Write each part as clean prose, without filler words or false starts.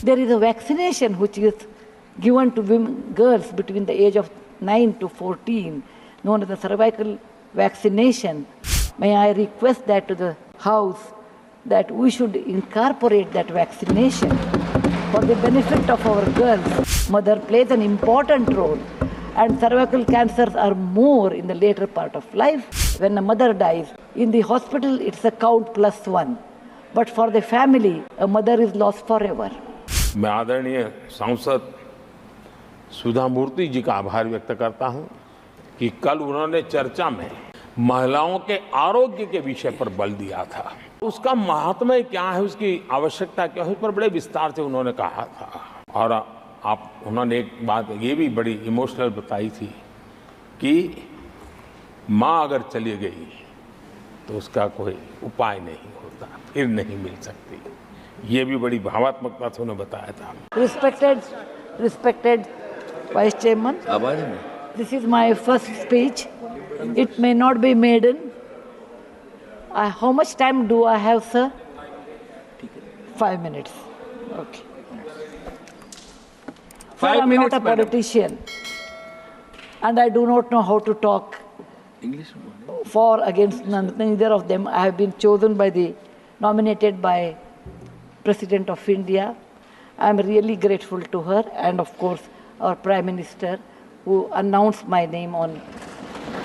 There is a vaccination which is given to women, girls between the age of 9 to 14, known as the cervical vaccination. May I request that to the House that we should incorporate that vaccination for the benefit of our girls. Mother plays an important role, and cervical cancers are more in the later part of life. When a mother dies, in the hospital it's a count +1. But for the family, a mother is lost forever. मैं आदरणीय सांसद सुधा मूर्ति जी का आभार व्यक्त करता हूं कि कल उन्होंने चर्चा में महिलाओं के आरोग्य के विषय पर बल दिया था। उसका महात्म्य क्या है, उसकी आवश्यकता क्या है, उस पर बड़े विस्तार से उन्होंने कहा था। और उन्होंने एक बात ये भी बड़ी इमोशनल बताई थी कि माँ अगर चली गई तो उसका कोई उपाय नहीं होता, फिर नहीं मिल सकती। ये भी बड़ी भावात्मकता से उन्होंने बताया था। Respected Vice Chairman, this is my first speech. It may not be maiden. How much time do I have, sir? 5 minutes. Okay. 5 minutes, I'm not a politician, and I do not know how to talk English for against neither of them. I have been nominated by President of India. I am really grateful to her, and of course our Prime Minister, who announced my name on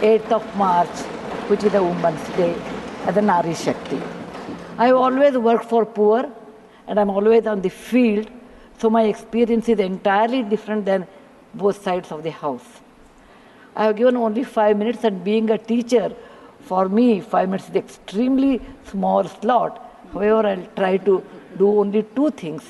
8th of March, which is the Women's Day, as a Nari Shakti. I have always worked for poor, and I'm always on the field, so my experience is entirely different than both sides of the house. I have given only 5 minutes, and being a teacher, for me 5 minutes is extremely small slot. However, I'll try to do only 2 things.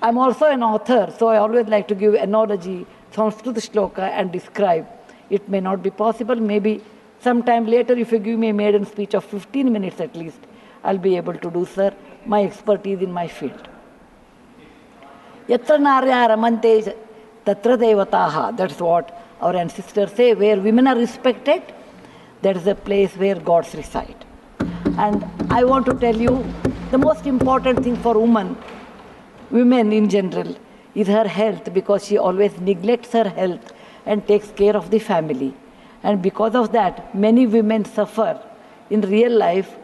I'm also an author, so I always like to give analogy, Sanskrit shloka, and describe. It may not be possible. Maybe sometime later, if you give me a maiden speech of 15 minutes at least, I'll be able to do, sir, my expertise in my field. Yatra narya ramante tatra devataha. That's what our ancestors say. Where women are respected, that is a place where gods reside. And I want to tell you, the most important thing for women in general, is her health, because she always neglects her health and takes care of the family. And because of that, many women suffer in real life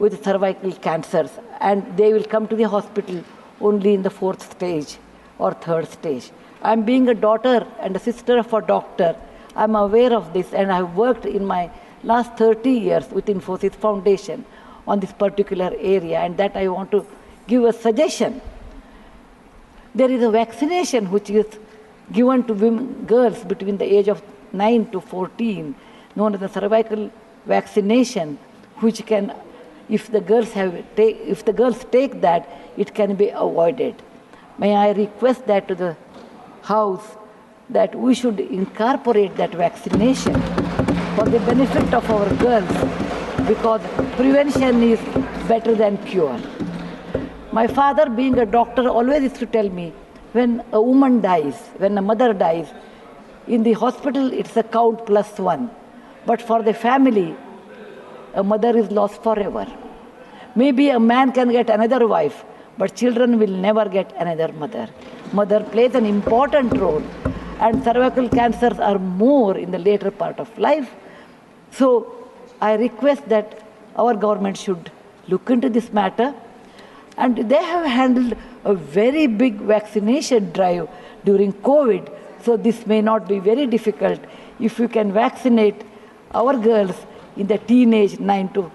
with cervical cancers, and they will come to the hospital only in the 4th stage or 3rd stage. I'm being a daughter and a sister of a doctor. I'm aware of this, and I've worked in my last 30 years with Infosys Foundation on this particular area, and that I want to give a suggestion. There is a vaccination which is given to girls between the age of 9 to 14, known as the cervical vaccination, which can, if the girls take that, it can be avoided. May I request that to the House that we should incorporate that vaccination for the benefit of our girls, because prevention is better than cure. My father, being a doctor, always used to tell me, when a woman dies, when a mother dies, in the hospital it's a count +1. But for the family, a mother is lost forever. Maybe a man can get another wife, but children will never get another mother. Mother plays an important role, and cervical cancers are more in the later part of life. So I request that our government should look into this matter. And they have handled a very big vaccination drive during COVID, so this may not be very difficult if you can vaccinate our girls in the teenage 9 to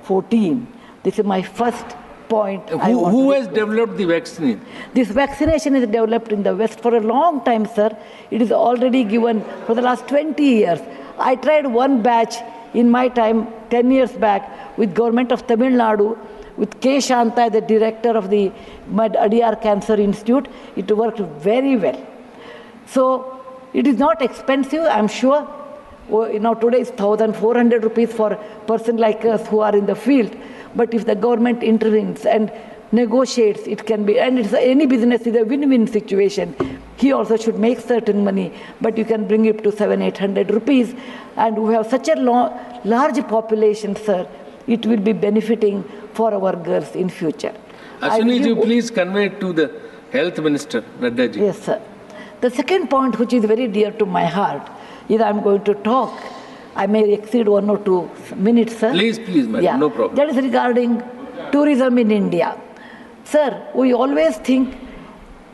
14. This is my first point. Who has developed the vaccine? This vaccination is developed in the West for a long time, sir. It is already given for the last 20 years. I tried one batch in my time, 10 years back, with government of Tamil Nadu, with K. Shanta, the director of the Adiyar Cancer Institute. It worked very well. So it is not expensive, I'm sure. Today is 1,400 rupees for a person like us who are in the field. But if the government intervenes and negotiates, it can be, and any business is a win-win situation. He also should make certain money, but you can bring it to 700-800 rupees. And we have such a large population, sir. It will be benefiting for our girls in future. Ashwini ji, please convey to the Health Minister Narendra ji. Yes, sir. The second point, which is very dear to my heart, is I'm going to talk. I may exceed 1 or 2 minutes, sir. Please, madam, no problem. That is regarding tourism in India. Sir, we always think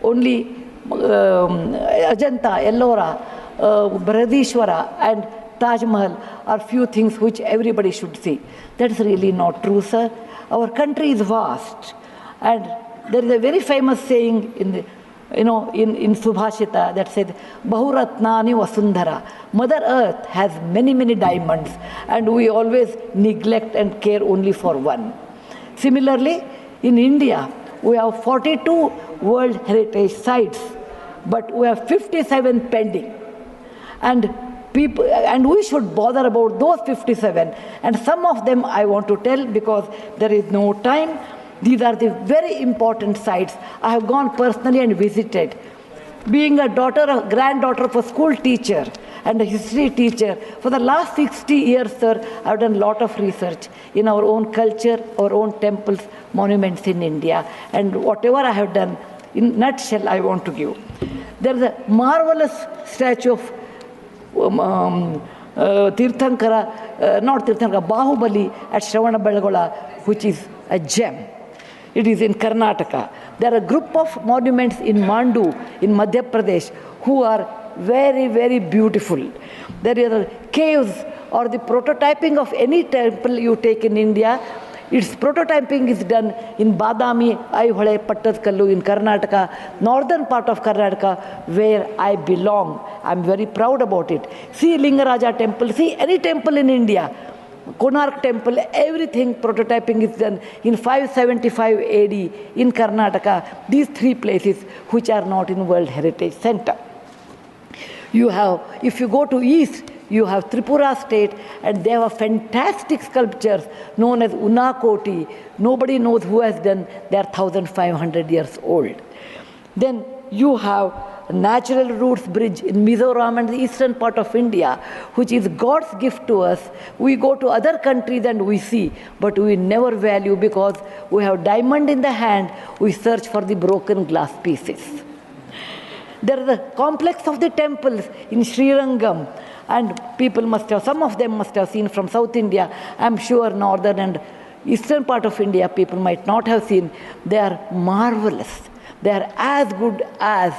only Ajanta, Ellora, Brihadishwara and Taj Mahal are few things which everybody should see. That's really not true, sir. Our country is vast, and there is a very famous saying in Subhashita that said, Bahuratnani Vasundhara. Mother Earth has many, many diamonds, and we always neglect and care only for one. Similarly, in India, we have 42 World Heritage Sites, but we have 57 pending. And we should bother about those 57. And some of them I want to tell because there is no time. These are the very important sites. I have gone personally and visited. Being a granddaughter of a school teacher and a history teacher, for the last 60 years, sir, I have done a lot of research in our own culture, our own temples, monuments in India. And whatever I have done, in nutshell, I want to give. There is a marvelous statue of Bahubali at Shravanabelagola, which is a gem. It is in Karnataka. There are a group of monuments in Mandu, in Madhya Pradesh, who are very, very beautiful. There are caves or the prototyping of any temple you take in India. Its prototyping is done in Badami, Aihole, Pattadkallu in Karnataka, northern part of Karnataka, where I belong. I'm very proud about it. See Lingaraja temple, see any temple in India. Konark temple, everything prototyping is done in 575 AD in Karnataka. These 3 places which are not in World Heritage Center. You have, if you go to east, you have Tripura state, and they have fantastic sculptures known as Unakoti. Nobody knows who has done. They are 1,500 years old. Then you have Natural Roots Bridge in Mizoram and the eastern part of India, which is God's gift to us. We go to other countries and we see, but we never value because we have diamond in the hand. We search for the broken glass pieces. There is a complex of the temples in Srirangam, and people must have, some of them must have seen from South India. I'm sure northern and eastern part of India people might not have seen. They are marvelous. They are as good as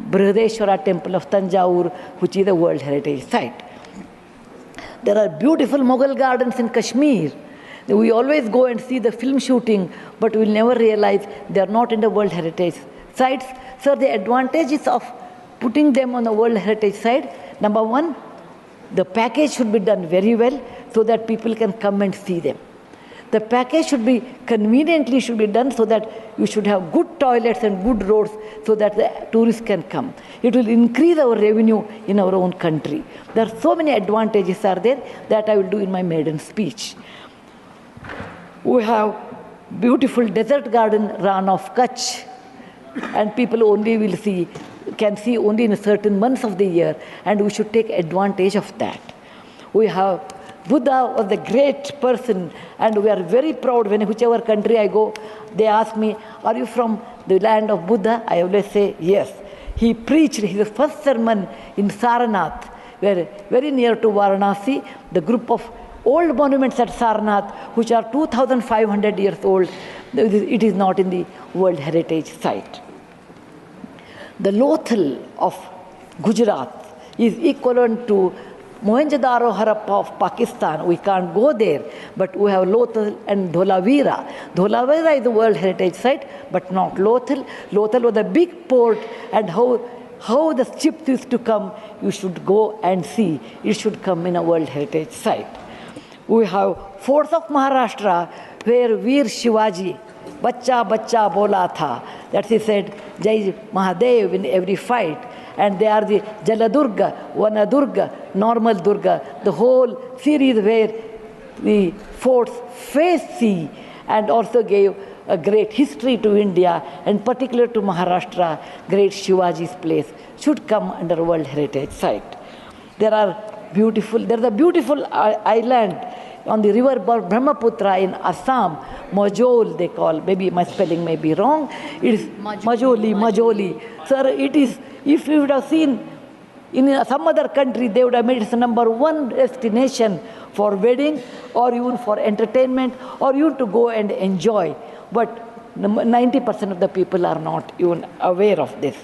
Brihadishwara temple of Tanjore, which is a World Heritage Site. There are beautiful Mughal gardens in Kashmir. We always go and see the film shooting, but we'll never realize they are not in the World Heritage Sites. So the advantages of putting them on the World Heritage Site, number one, the package should be done very well so that people can come and see them. The package should be conveniently done so that you should have good toilets and good roads so that the tourists can come. It will increase our revenue in our own country. There are so many advantages are there that I will do in my maiden speech. We have beautiful desert garden Ran of Kutch, and people only can see only in certain months of the year, and we should take advantage of that. We have Buddha was a great person, and we are very proud. Whichever country I go, they ask me, are you from the land of Buddha? I always say, yes. He preached his first sermon in Sarnath, where very near to Varanasi, the group of old monuments at Sarnath, which are 2,500 years old, it is not in the World Heritage Site. The Lothal of Gujarat is equivalent to Mohenjo-daro Harappa of Pakistan. We can't go there, but we have Lothal and Dholavira. Dholavira is a World Heritage Site, but not Lothal. Lothal was a big port, and how the ships used to come, you should go and see. It should come in a World Heritage Site. We have forts of Maharashtra, where Veer Shivaji, Bachcha Bachcha Bola Tha, that he said, Jai Mahadev in every fight. And they are the Jaladurga, Vanadurga, Normal Durga, the whole series where the forts face sea, and also gave a great history to India, and particular to Maharashtra. Great Shivaji's place should come under World Heritage Site. There's a beautiful island on the river Brahmaputra in Assam, Majol they call, maybe my spelling may be wrong. It is Majoli. Sir, it is, if you would have seen in some other country, they would have made it the #1 destination for wedding or even for entertainment or even to go and enjoy. But 90% of the people are not even aware of this.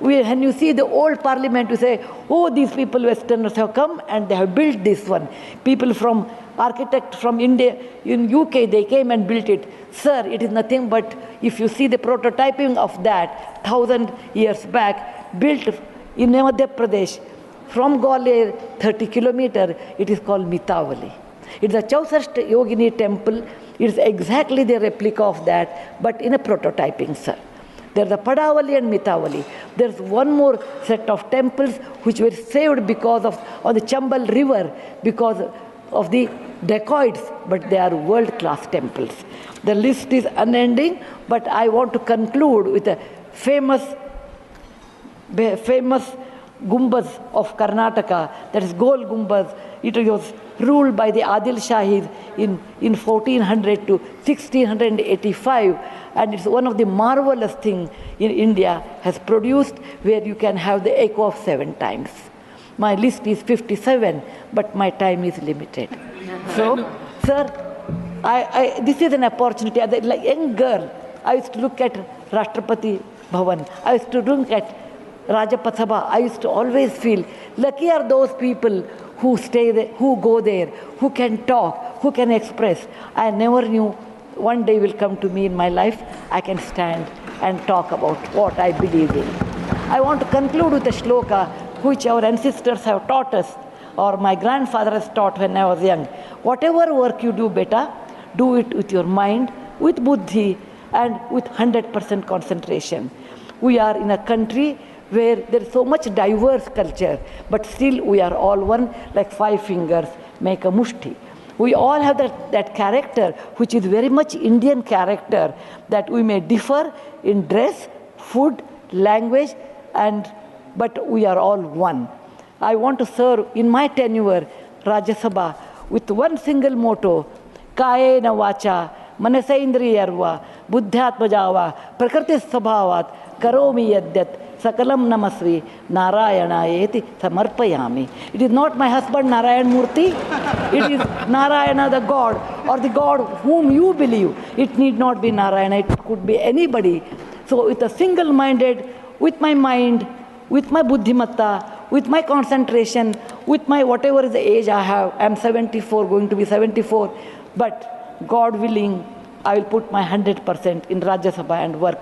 When you see the old parliament, you say, oh, these people, Westerners have come and they have built this one. People from, architect from India, in UK, they came and built it. Sir, it is nothing but, if you see the prototyping of that 1,000 years back, built in Madhya Pradesh, from Gwalior, 30 kilometers, it is called Mitavali. It's a Chausashta Yogini temple. It's exactly the replica of that, but in a prototyping, sir. There's the Padavali and Mitavali. There's one more set of temples which were saved because of on the Chambal River because of the dacoits, but they are world-class temples. The list is unending, but I want to conclude with a famous Gumbaz of Karnataka, that is Gol Gumbaz. It was ruled by the Adil Shahis in 1400 to 1685, and it's one of the marvelous things in India has produced, where you can have the echo of 7 times. My list is 57, but my time is limited. So, sir, this is an opportunity. As a young girl, I used to look at Rashtrapati Bhavan. I used to look at Rajya Sabha. I used to always feel lucky are those people who stay there, who go there, who can talk, who can express. I never knew one day will come to me in my life, I can stand and talk about what I believe in. I want to conclude with a shloka which our ancestors have taught us, or my grandfather has taught when I was young. Whatever work you do better, do it with your mind, with buddhi, and with 100% concentration. We are in a country where there is so much diverse culture, but still we are all one, like 5 fingers make a mushti. We all have that character, which is very much Indian character, that we may differ in dress, food, language, but we are all one. I want to serve in my tenure, Rajya Sabha, with one single motto, Kayena vacha, Manasaindriyarva, Buddhyatmajava, Prakriti Sabhavat, Karomi yadyat, Sakalam Namasri, Narayana Samarpayami. It is not my husband Narayan Murty, it is Narayana the God, or the God whom you believe. It need not be Narayana, it could be anybody. So with a single-minded, with my mind, with my buddhimatta, with my concentration, with my whatever is the age I have, I am 74, going to be 74, but God willing, I will put my 100% in Rajya Sabha and work